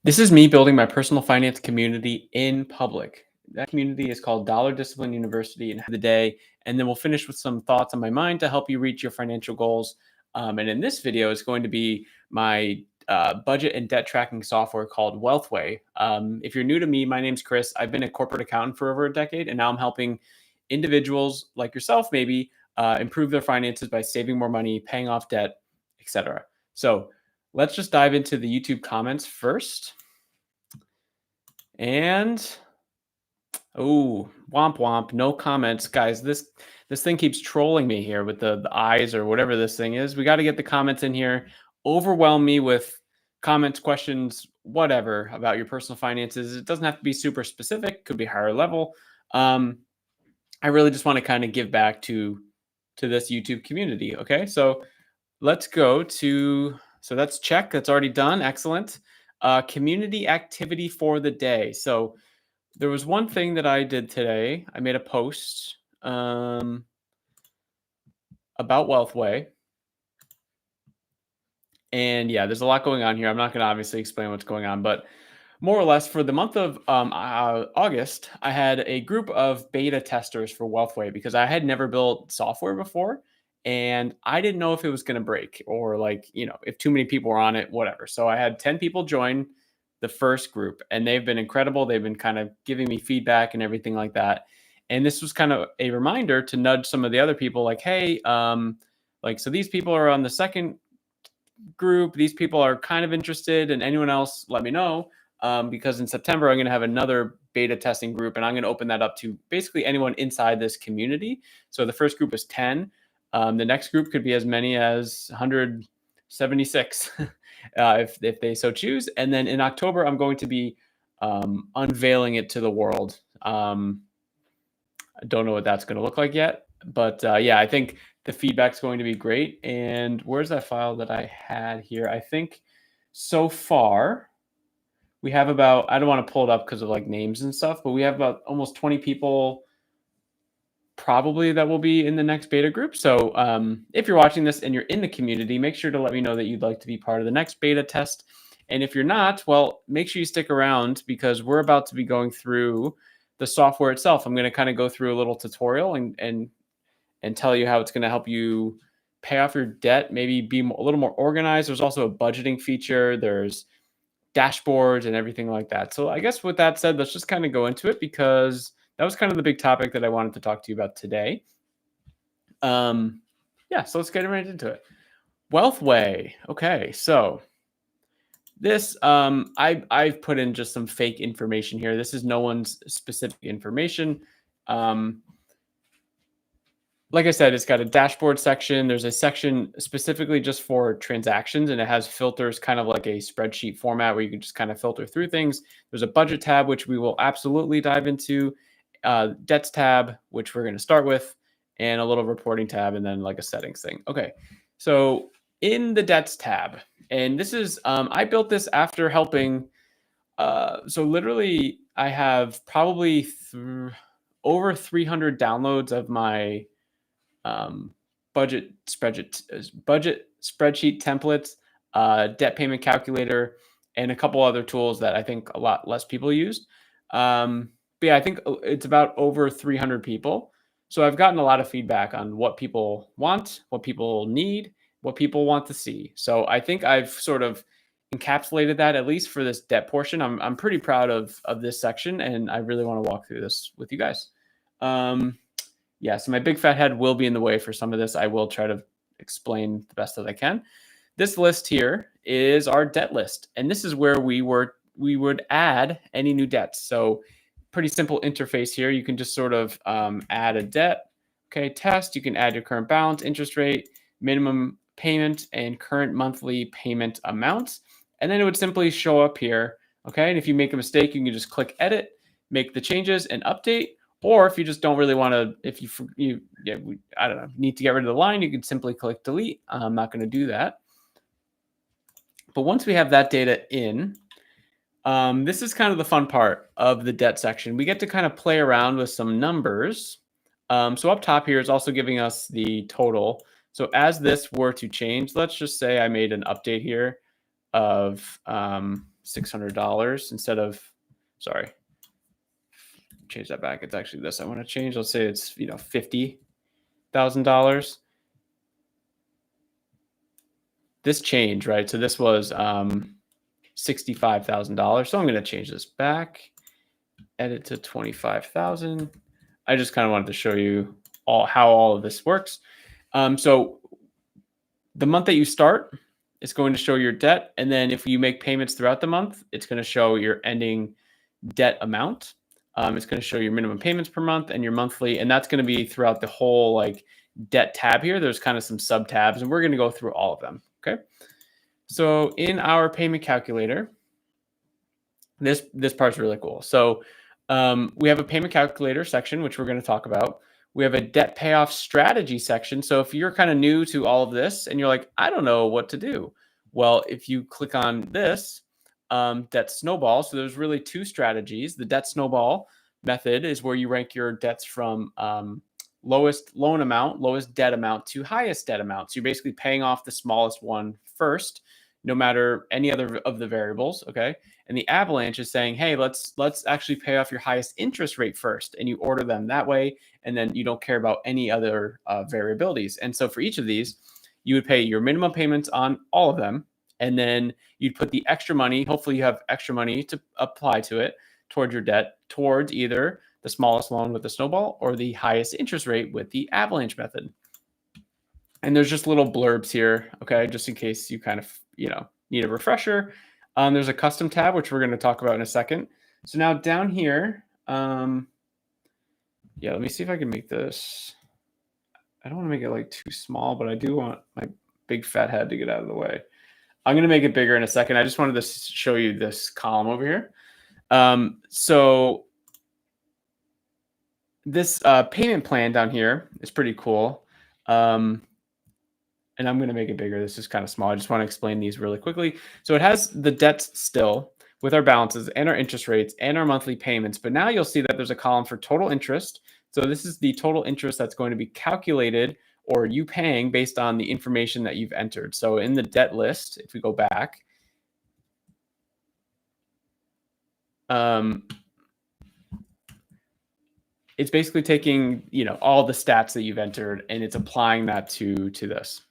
This is me building my personal finance community in public. That community is called Dollar Discipline University and the day. And then we'll finish with some thoughts on my mind to help you reach your financial goals. And in this video, it's going to be my budget and debt tracking software called Wealthway. If you're new to me, my name's Chris. I've been a corporate accountant for over a decade, and now I'm helping individuals like yourself maybe improve their finances by saving more money, paying off debt, etc. So let's just dive into the YouTube comments first. And oh, womp womp, no comments, guys. This thing keeps trolling me here with the eyes or whatever this thing is. We got to get the comments in here. Overwhelm me with comments, questions, whatever about your personal finances. It doesn't have to be super specific. Could be higher level. I really just want to kind of give back to this YouTube community. Okay, so let's go to. So that's check. That's already done. Excellent. Community activity for the day. So there was one thing that I did today. I made a post about Wealthway. And yeah, there's a lot going on here. I'm not going to obviously explain what's going on, but more or less for the month of August, I had a group of beta testers for Wealthway because I had never built software before. And I didn't know if it was going to break or if too many people were on it, whatever. So I had 10 people join the first group, and they've been incredible. They've been kind of giving me feedback and everything like that. And this was kind of a reminder to nudge some of the other people like, hey, so these people are on the second group. These people are kind of interested, and anyone else, let me know. Because in September, I'm going to have another beta testing group, and I'm going to open that up to basically anyone inside this community. So the first group is 10. The next group could be as many as 176 if they so choose. And then in October, I'm going to be unveiling it to the world. I don't know what that's going to look like yet. But yeah, I think the feedback's going to be great. And where's that file that I had here? I think so far we have about, I don't want to pull it up because of like names and stuff, but we have about almost 20 people probably that will be in the next beta group. So if you're watching this and you're in the community, make sure to let me know that you'd like to be part of the next beta test. And if you're not, well, make sure you stick around because we're about to be going through the software itself. I'm going to kind of go through a little tutorial and tell you how it's going to help you pay off your debt, maybe be a little more organized. There's also a budgeting feature. There's dashboards and everything like that. So I guess with that said, let's just kind of go into it because that was kind of the big topic that I wanted to talk to you about today. Yeah, so let's get right into it. Wealthway. Okay, so this I've put in just some fake information here. This is no one's specific information. Like I said, it's got a dashboard section. There's a section specifically just for transactions, and it has filters kind of like a spreadsheet format where you can just kind of filter through things. There's a budget tab, which we will absolutely dive into. Debts tab, which we're going to start with, and a little reporting tab, and then like a settings thing. Okay, so in the debts tab, and this is, I built this after helping, so literally I have probably over 300 downloads of my budget spreadsheet templates, debt payment calculator, and a couple other tools that I think a lot less people used. But yeah, I think it's about over 300 people. So I've gotten a lot of feedback on what people want, what people need, what people want to see. So I think I've sort of encapsulated that at least for this debt portion. I'm pretty proud of this section, and I really want to walk through this with you guys. Yeah, so my big fat head will be in the way for some of this. I will try to explain the best that I can. This list here is our debt list, and this is where we would add any new debts. So pretty simple interface here. You can just sort of add a debt. Okay, test. You can add your current balance, interest rate, minimum payment, and current monthly payment amounts. And then it would simply show up here. Okay, and if you make a mistake, you can just click edit, make the changes, and update. Or if you just don't really want to, if I don't know, need to get rid of the line, you can simply click delete. I'm not going to do that. But once we have that data in, this is kind of the fun part of the debt section. We get to kind of play around with some numbers. So up top here is also giving us the total. So as this were to change, let's just say I made an update here of $600 instead of, sorry, change that back. It's actually this I want to change. Let's say it's, $50,000. This change, right? So this was $65,000. So I'm going to change this back, edit to 25,000. I just kind of wanted to show you how all of this works. So the month that you start, it's going to show your debt. And then if you make payments throughout the month, it's going to show your ending debt amount. It's going to show your minimum payments per month and your monthly. And that's going to be throughout the whole like debt tab here. There's kind of some sub tabs, and we're going to go through all of them. Okay. So in our payment calculator, this part's really cool. So we have a payment calculator section, which we're going to talk about. We have a debt payoff strategy section. So if you're kind of new to all of this and you're like, I don't know what to do. Well, if you click on this, debt snowball. So there's really two strategies. The debt snowball method is where you rank your debts from lowest loan amount, lowest debt amount to highest debt amount. So you're basically paying off the smallest one first, no matter any other of the variables. Okay. And the avalanche is saying, hey, let's actually pay off your highest interest rate first. And you order them that way. And then you don't care about any other variabilities. And so for each of these, you would pay your minimum payments on all of them. And then you'd put the extra money. Hopefully you have extra money to apply to it towards your debt, towards either the smallest loan with the snowball or the highest interest rate with the avalanche method. And there's just little blurbs here, okay, just in case you kind of, need a refresher. There's a custom tab, which we're going to talk about in a second. So now down here, let me see if I can make this. I don't want to make it like too small, but I do want my big fat head to get out of the way. I'm going to make it bigger in a second. I just wanted to show you this column over here. So this payment plan down here is pretty cool. And I'm going to make it bigger. This is kind of small. I just want to explain these really quickly. So it has the debts still with our balances and our interest rates and our monthly payments. But now you'll see that there's a column for total interest. So this is the total interest that's going to be calculated or you paying based on the information that you've entered. So in the debt list, if we go back, it's basically taking, all the stats that you've entered and it's applying that to this.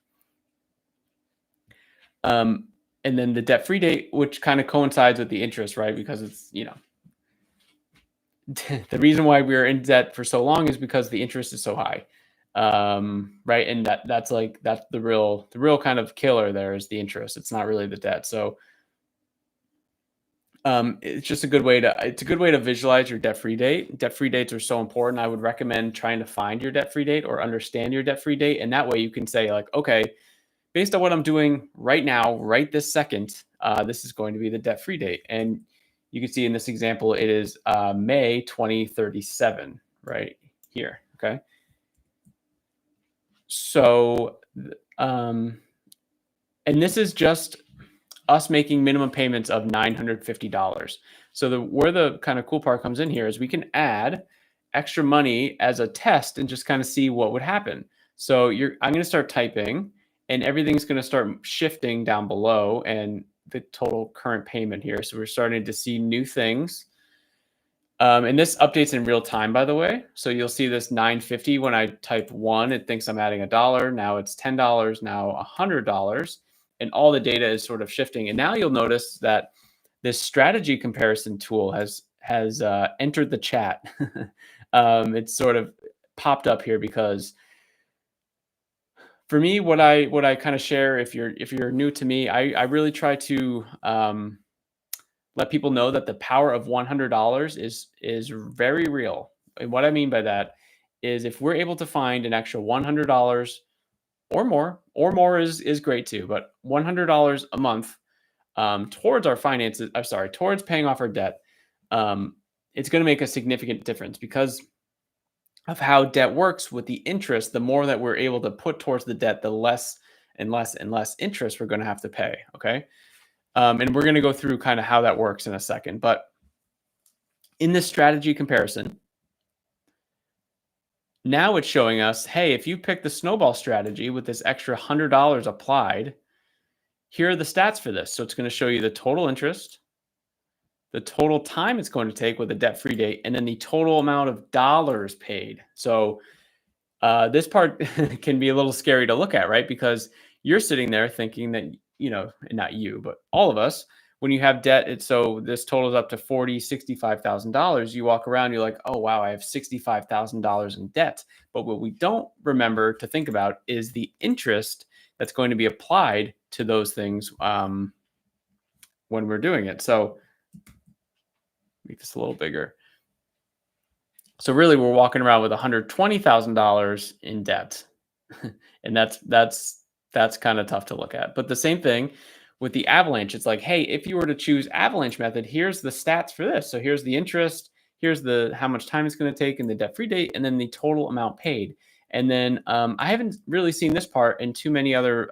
And then the debt-free date, which kind of coincides with the interest, right? Because it's, the reason why we're in debt for so long is because the interest is so high. Right. And that's the real kind of killer there is the interest. It's not really the debt. So it's just a good way to visualize your debt-free date. Debt-free dates are so important. I would recommend trying to find your debt-free date or understand your debt-free date. And that way you can say like, okay, based on what I'm doing right now, right this second, this is going to be the debt-free date. And you can see in this example, it is May 2037 right here. Okay. So, and this is just us making minimum payments of $950. So where the kind of cool part comes in here is we can add extra money as a test and just kind of see what would happen. So I'm going to start typing and everything's going to start shifting down below and the total current payment here. So we're starting to see new things. And this updates in real time, by the way. So you'll see this $950 when I type 1, it thinks I'm adding $1. Now it's $10, now $100. And all the data is sort of shifting. And now you'll notice that this strategy comparison tool has entered the chat. It's sort of popped up here because for me, what I kind of share, if you're new to me, I really try to let people know that the power of $100 is very real. And what I mean by that is if we're able to find an extra $100 or more is great too, but $100 a month towards our finances, towards paying off our debt, it's going to make a significant difference because of how debt works with the interest. The more that we're able to put towards the debt, the less and less and less interest we're going to have to pay. Okay. And we're going to go through kind of how that works in a second. But in this strategy comparison, now it's showing us, hey, if you pick the snowball strategy with this extra $100 applied, here are the stats for this. So it's going to show you the total interest, the total time it's going to take with a debt-free date, and then the total amount of dollars paid. So this part can be a little scary to look at, right? Because you're sitting there thinking that, not you, but all of us, when you have debt, it's so this totals up to $65,000. You walk around, you're like, oh, wow, I have $65,000 in debt. But what we don't remember to think about is the interest that's going to be applied to those things when we're doing it. So make this a little bigger. So really, we're walking around with $120,000 in debt, and that's kind of tough to look at. But the same thing with the Avalanche. It's like, hey, if you were to choose Avalanche method, here's the stats for this. So here's the interest, here's the how much time it's going to take, and the debt-free date, and then the total amount paid. And then I haven't really seen this part in too many other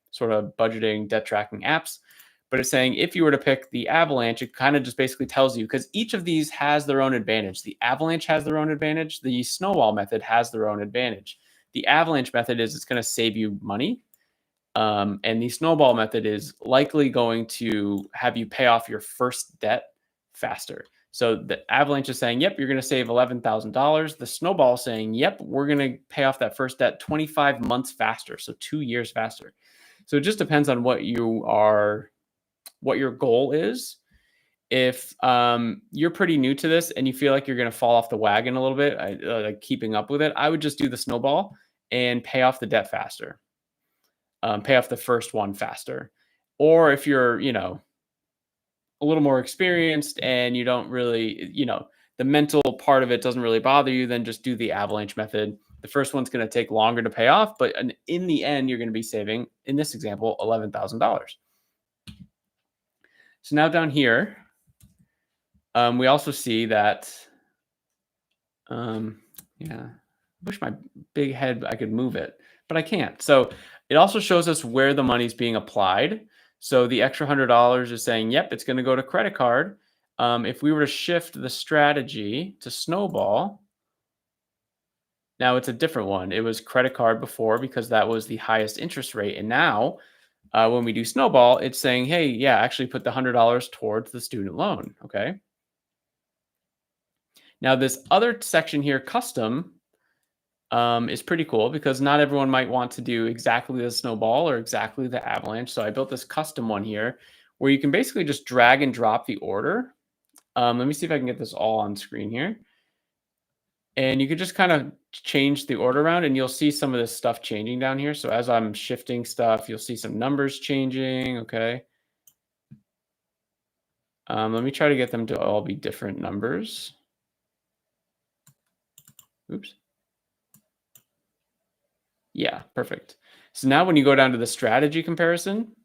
sort of budgeting debt tracking apps. But it's saying if you were to pick the Avalanche, it kind of just basically tells you, because each of these has their own advantage. The Avalanche has their own advantage. The Snowball method has their own advantage. The Avalanche method is it's going to save you money. And the Snowball method is likely going to have you pay off your first debt faster. So the Avalanche is saying, yep, you're going to save $11,000. The Snowball is saying, yep, we're going to pay off that first debt 25 months faster. So 2 years faster. So it just depends on what your goal is. If you're pretty new to this and you feel like you're going to fall off the wagon a little bit, like keeping up with it, I would just do the Snowball and pay off the debt faster. Pay off the first one faster. Or if you're, a little more experienced and you don't really, the mental part of it doesn't really bother you, then just do the Avalanche method. The first one's going to take longer to pay off, but in the end, you're going to be saving, in this example, $11,000. So now down here, we also see that, I wish my big head, I could move it, but I can't. So it also shows us where the money's being applied. So the extra $100 is saying, yep, it's going to go to credit card. If we were to shift the strategy to Snowball, now it's a different one. It was credit card before because that was the highest interest rate. And now when we do Snowball, it's saying, hey, yeah, actually put the $100 towards the student loan. Okay. Now this other section here, custom, is pretty cool because not everyone might want to do exactly the Snowball or exactly the Avalanche. So I built this custom one here where you can basically just drag and drop the order. Let me see if I can get this all on screen here. And you can just kind of change the order around and you'll see some of this stuff changing down here. So as I'm shifting stuff, you'll see some numbers changing. Okay. Let me try to get them to all be different numbers. Oops. Yeah, perfect. So now when you go down to the strategy comparison,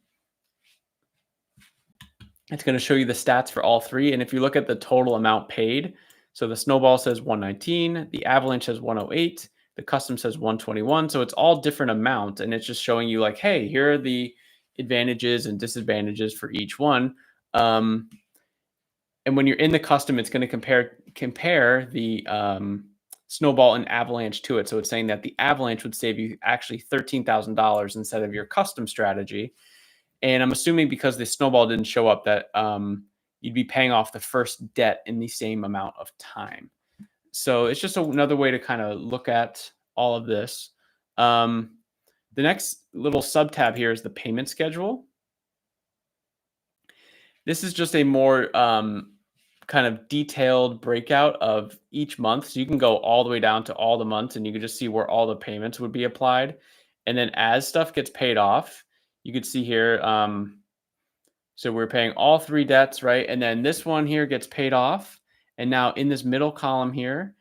it's going to show you the stats for all three. And if you look at the total amount paid, so the Snowball says 119, the Avalanche says 108, the custom says 121. So it's all different amounts. And it's just showing you like, hey, here are the advantages and disadvantages for each one. And when you're in the custom, it's going to compare the Snowball and Avalanche to it. So it's saying that the Avalanche would save you actually $13,000 instead of your custom strategy. And I'm assuming because the Snowball didn't show up that you'd be paying off the first debt in the same amount of time. So it's just another way to kind of look at all of this. The next little sub tab here is the payment schedule. This is just a more kind of detailed breakout of each month. So you can go all the way down to all the months and you can just see where all the payments would be applied. And then as stuff gets paid off, you could see here, so we're paying all three debts, right? And then this one here gets paid off. And now in this middle column here,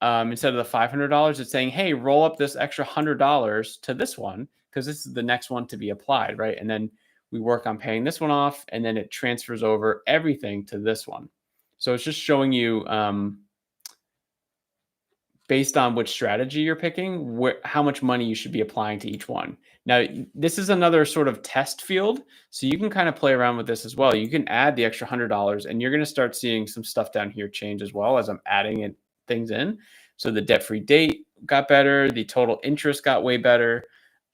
instead of the $500, it's saying, hey, roll up this extra $100 to this one because this is the next one to be applied, right? And then we work on paying this one off and then it transfers over everything to this one. So it's just showing you based on which strategy you're picking, how much money you should be applying to each one. Now, this is another sort of test field, so you can kind of play around with this as well. You can add the extra $100, and you're going to start seeing some stuff down here change as well as I'm adding things in. So the debt-free date got better. The total interest got way better.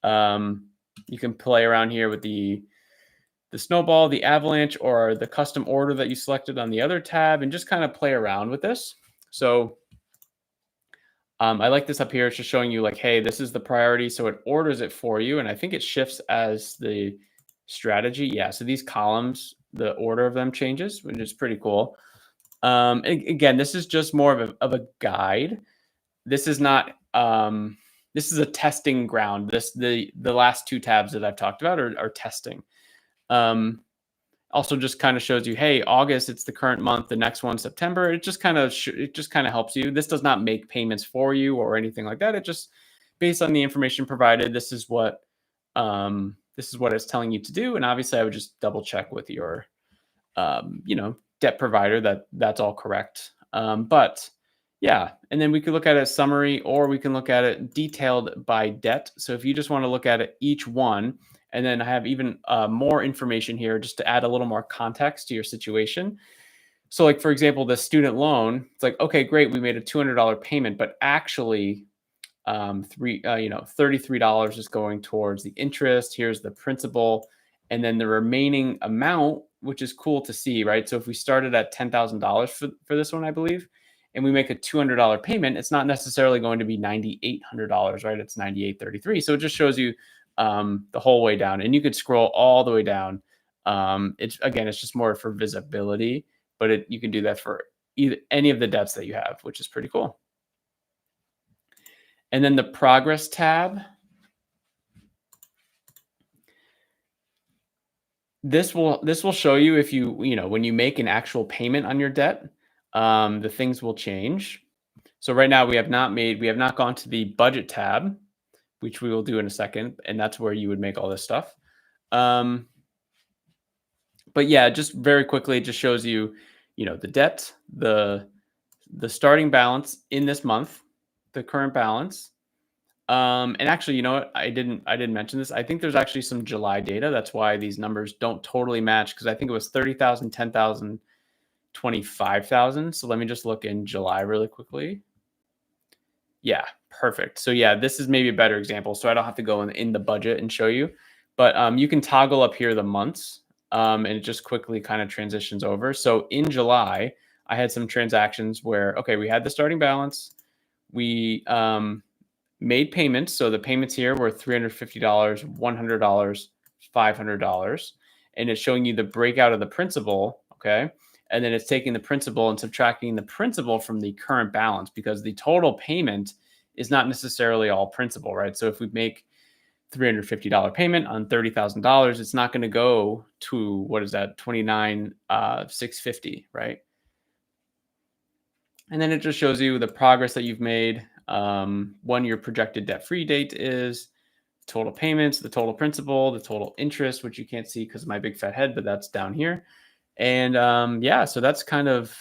You can play around here with the the snowball, the avalanche, or the custom order that you selected on the other tab, and just kind of play around with this. So I like this up here. It's just showing you like, hey, this is the priority. So it orders it for you. And I think it shifts as the strategy. Yeah. So these columns, the order of them changes, which is pretty cool. Again, this is just more of a guide. This is not, this is a testing ground. The last two tabs that I've talked about are testing. Also just kind of shows you, hey, August, it's the current month, the next one, September. It just kind of helps you. This does not make payments for you or anything like that. It just, based on the information provided, this is what it's telling you to do. And obviously I would just double check with your debt provider that that's all correct. But yeah, and then we could look at a summary, or we can look at it detailed by debt. So if you just want to look at it each one, and then I have even more information here just to add a little more context to your situation. So like, for example, the student loan, it's like, okay, great, we made a $200 payment, but actually $33 is going towards the interest. Here's the principal, and then the remaining amount, which is cool to see, right? So if we started at $10,000 for this one, I believe, and we make a $200 payment, it's not necessarily going to be $9,800, right? It's $9,833. So it just shows you the whole way down, and you could scroll all the way down. It's just more for visibility, but you can do that for any of the debts that you have, which is pretty cool. And then the progress tab. This will show you if when you make an actual payment on your debt, the things will change. So right now we have not gone to the budget tab, which we will do in a second, and that's where you would make all this stuff. But yeah, just very quickly, it just shows you, the debt, the starting balance in this month, the current balance. And actually, you know what? I didn't mention this. I think there's actually some July data. That's why these numbers don't totally match, because I think it was 30,000, 10,000, 25,000. So let me just look in July really quickly. Yeah, perfect. So yeah, this is maybe a better example. So I don't have to go in the budget and show you, but you can toggle up here the months, and it just quickly kind of transitions over. So in July, I had some transactions where, okay, we had the starting balance. We made payments. So the payments here were $350, $100, $500, and it's showing you the breakout of the principal. Okay. And then it's taking the principal and subtracting the principal from the current balance, because the total payment is not necessarily all principal, right? So if we make $350 payment on $30,000, it's not going to go to, what is that, $29,650, right? And then it just shows you the progress that you've made, when your projected debt-free date is, total payments, the total principal, the total interest, which you can't see because of my big fat head, but that's down here. And yeah, so that's kind of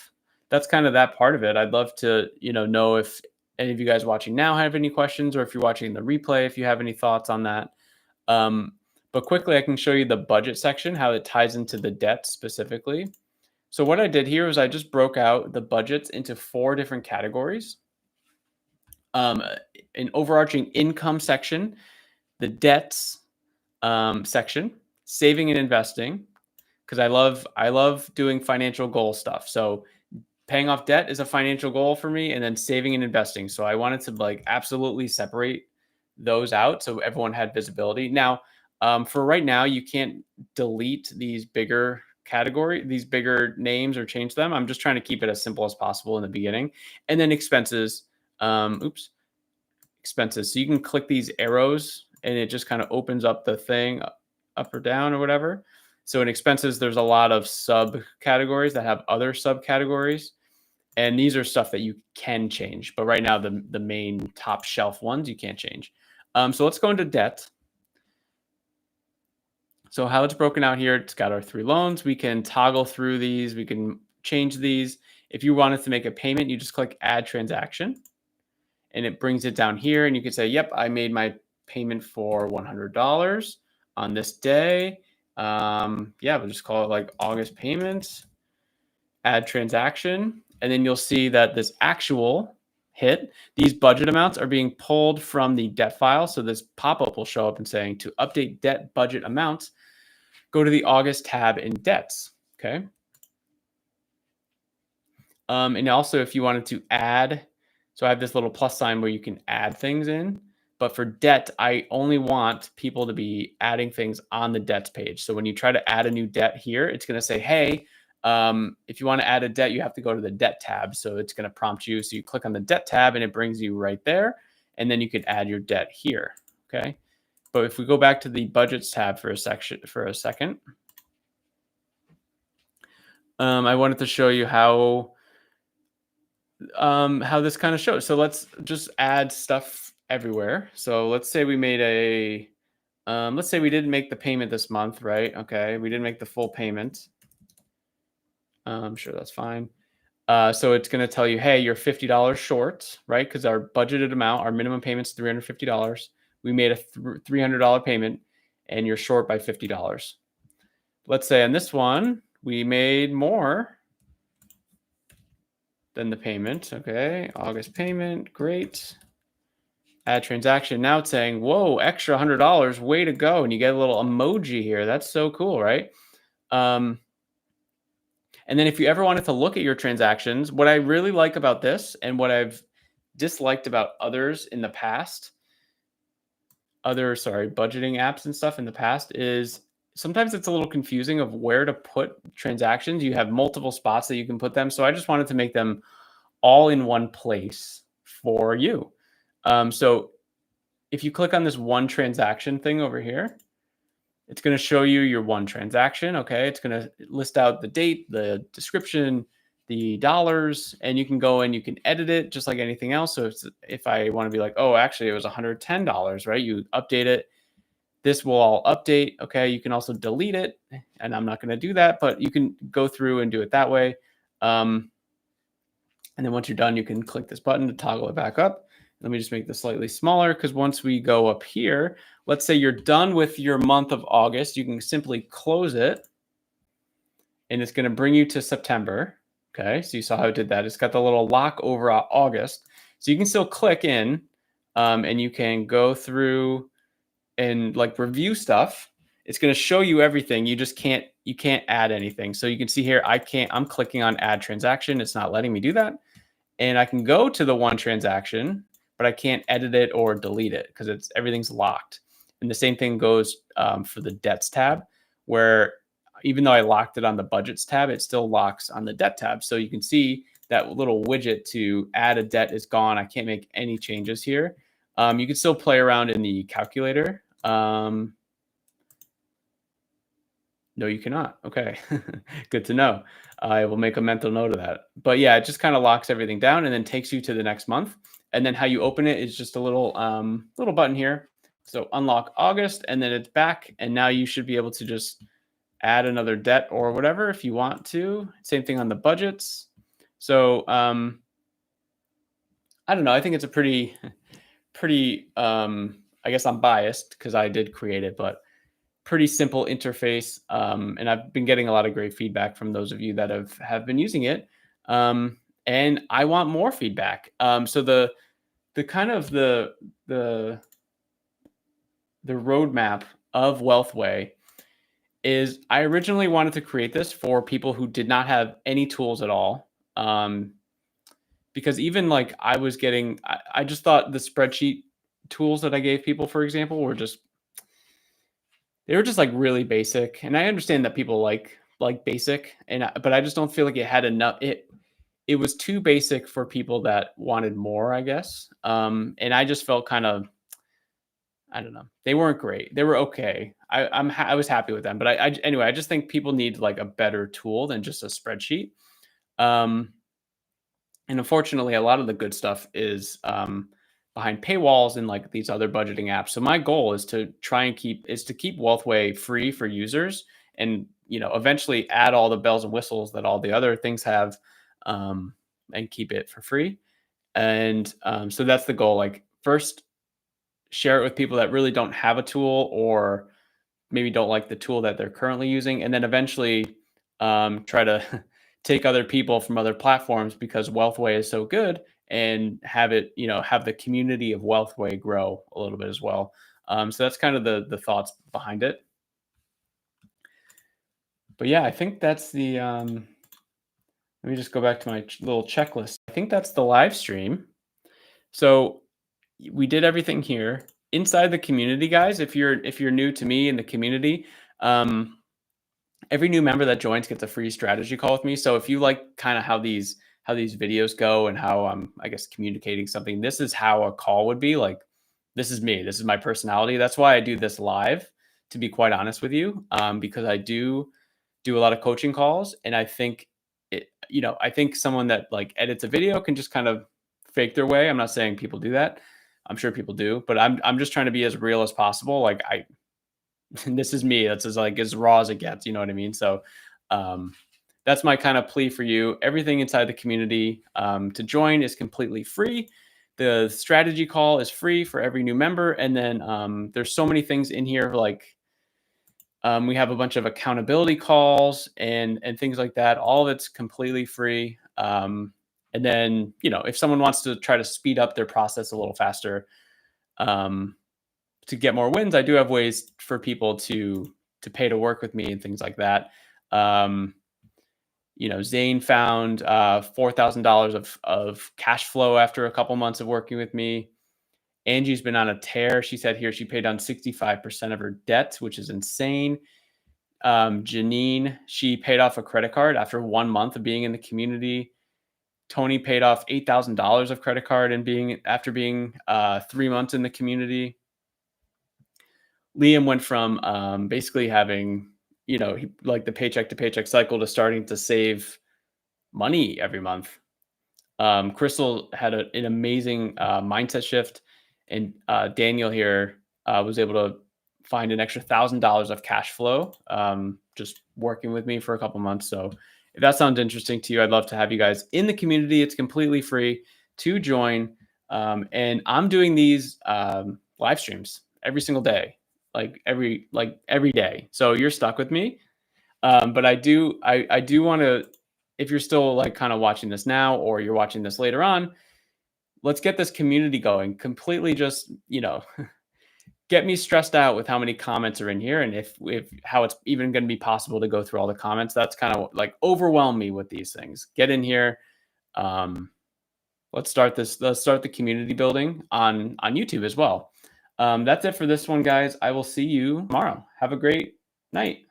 that part of it. I'd love to, know if any of you guys watching now have any questions, or if you're watching the replay, if you have any thoughts on that. But quickly, I can show you the budget section, how it ties into the debt specifically. So what I did here is I just broke out the budgets into 4 different categories. An overarching income section, the debts section, saving and investing, because I love doing financial goal stuff. So paying off debt is a financial goal for me, and then saving and investing. So I wanted to absolutely separate those out so everyone had visibility. Now, for right now, you can't delete these bigger names or change them. I'm just trying to keep it as simple as possible in the beginning. And then expenses, expenses. So you can click these arrows and it just kind of opens up the thing up or down or whatever. So in expenses, there's a lot of subcategories that have other subcategories. And these are stuff that you can change. But right now, the main top shelf ones, you can't change. So let's go into debt. So how it's broken out here, it's got our 3 loans. We can toggle through these. We can change these. If you wanted to make a payment, you just click add transaction, and it brings it down here. And you can say, yep, I made my payment for $100 on this day. Yeah, we'll just call it August payments, add transaction. And then you'll see that this actual hit, these budget amounts are being pulled from the debt file. So this pop-up will show up and saying to update debt budget amounts, go to the August tab in debts. Okay. And also if you wanted to add, so I have this little plus sign where you can add things in, but for debt, I only want people to be adding things on the debts page. So when you try to add a new debt here, it's going to say, hey, if you want to add a debt, you have to go to the debt tab. So it's going to prompt you. So you click on the debt tab and it brings you right there. And then you can add your debt here. Okay. But if we go back to the budgets tab for a second, I wanted to show you how this kind of shows. So let's just add stuff everywhere. So let's say we made a, let's say we didn't make the payment this month, right? Okay, we didn't make the full payment. I'm sure that's fine. So it's going to tell you, hey, you're $50 short, right? Because our budgeted amount, our minimum payment's $350. We made a $300 payment, and you're short by $50. Let's say on this one, we made more than the payment. Okay, August payment, great. Add transaction. Now it's saying, whoa, extra $100, way to go. And you get a little emoji here. That's so cool, right? And then if you ever wanted to look at your transactions, what I really like about this and what I've disliked about others in the past, budgeting apps and stuff in the past, is sometimes it's a little confusing of where to put transactions. You have multiple spots that you can put them. So I just wanted to make them all in one place for you. So if you click on this one transaction thing over here, it's going to show you your one transaction. Okay. It's going to list out the date, the description, the dollars, and you can go and you can edit it just like anything else. So if I want to be like, oh, actually it was $110, right? You update it. This will all update. Okay. You can also delete it, and I'm not going to do that, but you can go through and do it that way. And then once you're done, you can click this button to toggle it back up. Let me just make this slightly smaller, because once we go up here, let's say you're done with your month of August, you can simply close it and it's going to bring you to September. Okay, so you saw how it did that. It's got the little lock over August. So you can still click in and you can go through and like review stuff. It's going to show you everything. You just can't add anything. So you can see here, I'm clicking on add transaction. It's not letting me do that. And I can go to the one transaction, but I can't edit it or delete it because everything's locked. And the same thing goes for the debts tab, where even though I locked it on the budgets tab, it still locks on the debt tab. So you can see that little widget to add a debt is gone. I can't make any changes here. You can still play around in the calculator. No, you cannot. Okay, good to know. I will make a mental note of that. But yeah, it just kind of locks everything down and then takes you to the next month. And then how you open it is just a little button here. So unlock August, and then it's back. And now you should be able to just add another debt or whatever if you want to. Same thing on the budgets. So I don't know. I think it's a pretty, I guess I'm biased because I did create it, but pretty simple interface. And I've been getting a lot of great feedback from those of you that have been using it. And I want more feedback. So the kind of the roadmap of Wealthway is I originally wanted to create this for people who did not have any tools at all. Because even like I was getting, I just thought the spreadsheet tools that I gave people, for example, were just like really basic. And I understand that people like basic, but I just don't feel like it had enough. It was too basic for people that wanted more, I guess. And I just felt kind of, I don't know. They weren't great. They were okay. I was happy with them, but anyway, I just think people need like a better tool than just a spreadsheet. And unfortunately, a lot of the good stuff is behind paywalls and like these other budgeting apps. So my goal is to keep Wealthway free for users, and eventually add all the bells and whistles that all the other things have, and keep it for free. And so that's the goal. Like first, share it with people that really don't have a tool or maybe don't like the tool that they're currently using, and then eventually try to take other people from other platforms because Wealthway is so good, and have the community of Wealthway grow a little bit as well. So that's kind of the thoughts behind it. But yeah, I think that's the let me just go back to my little checklist. I think that's the live stream. So we did everything here inside the community, guys. If you're new to me in the community, um, every new member that joins gets a free strategy call with me. So if you like kind of how these videos go and how I'm, I guess, communicating something, this is how a call would be. Like, this is me. This is my personality. That's why I do this live, to be quite honest with you, because I do a lot of coaching calls, and I think I think someone that like edits a video can just kind of fake their way. I'm not saying people do that. I'm sure people do, but I'm just trying to be as real as possible. Like, this is me. That's as raw as it gets. You know what I mean? So um, that's my kind of plea for you. Everything inside the community to join is completely free. The strategy call is free for every new member, and then there's so many things in here like we have a bunch of accountability calls and things like that. All of it's completely free. And then if someone wants to try to speed up their process a little faster, um, to get more wins, I do have ways for people to pay to work with me and things like that. Um, Zane found $4,000 of cash flow after a couple months of working with me. Angie's been on a tear. She said here she paid down 65% of her debt, which is insane. Janine, she paid off a credit card after 1 month of being in the community. Tony paid off $8,000 of credit card and after being 3 months in the community. Liam went from basically having, like the paycheck to paycheck cycle to starting to save money every month. Crystal had an amazing mindset shift, and Daniel here was able to find an extra $1,000 of cash flow just working with me for a couple months. So if that sounds interesting to you, I'd love to have you guys in the community. It's completely free to join, and I'm doing these live streams every single day, like every day. So you're stuck with me, but I do want to. If you're still like kind of watching this now or you're watching this later on, let's get this community going. Completely just, get me stressed out with how many comments are in here and if how it's even going to be possible to go through all the comments. That's kind of like overwhelm me with these things. Get in here. Um, let's start this. Let's start the community building on YouTube as well. That's it for this one, guys. I will see you tomorrow. Have a great night.